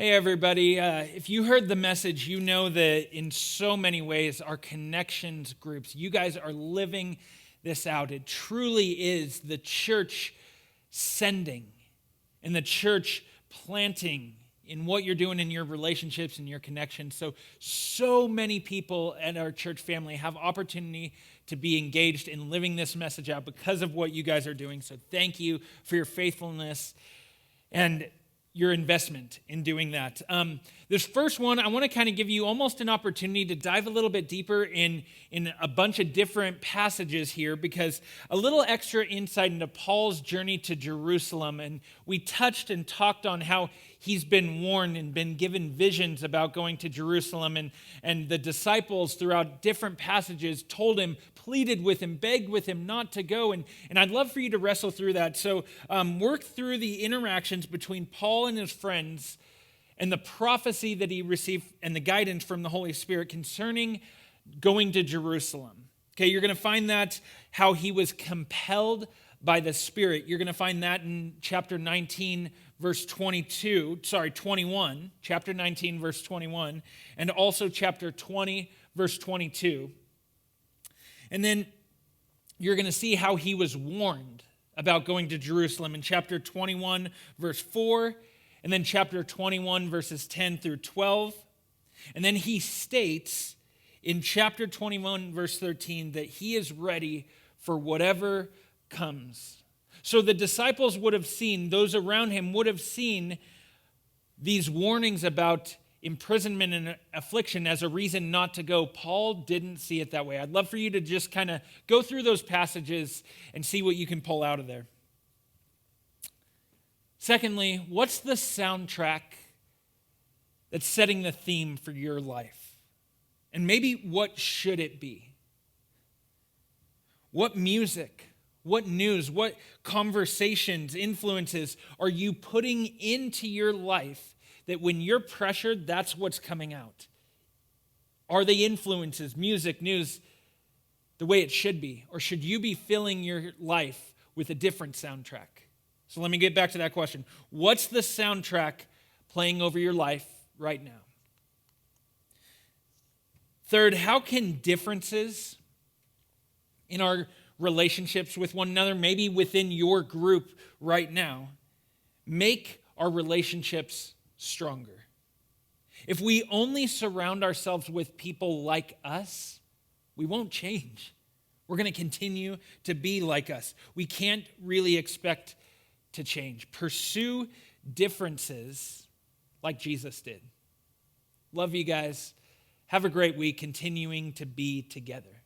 Hey, everybody. If you heard the message, you know that in so many ways, our connections groups, you guys are living this out. It truly is the church sending and the church planting in what you're doing in your relationships and your connections. So many people at our church family have opportunity to be engaged in living this message out because of what you guys are doing. So thank you for your faithfulness and your investment in doing that. This first one, I want to kind of give you almost an opportunity to dive a little bit deeper in a bunch of different passages here, because a little extra insight into Paul's journey to Jerusalem. And we touched and talked on how he's been warned and been given visions about going to Jerusalem. And the disciples throughout different passages told him, pleaded with him, begged with him not to go. And I'd love for you to wrestle through that. So work through the interactions between Paul and his friends and the prophecy that he received and the guidance from the Holy Spirit concerning going to Jerusalem. Okay, you're going to find that how he was compelled by the Spirit. You're going to find that in chapter 19, verse 21, chapter 19, verse 21, and also chapter 20, verse 22. And then you're going to see how he was warned about going to Jerusalem in chapter 21, verse 4, and then chapter 21, verses 10 through 12. And then he states in chapter 21, verse 13, that he is ready for whatever comes. So the disciples would have seen, those around him would have seen these warnings about imprisonment and affliction as a reason not to go. Paul didn't see it that way. I'd love for you to just kind of go through those passages and see what you can pull out of there. Secondly, what's the soundtrack that's setting the theme for your life? And maybe what should it be? What music, what news, what conversations, influences are you putting into your life that when you're pressured, that's what's coming out? Are they influences, music, news, the way it should be? Or should you be filling your life with a different soundtrack? So let me get back to that question. What's the soundtrack playing over your life right now? Third, how can differences in our relationships with one another, maybe within your group right now, make our relationships stronger? If we only surround ourselves with people like us, we won't change. We're going to continue to be like us. We can't really expect to change. Pursue differences like Jesus did. Love you guys. Have a great week continuing to be together.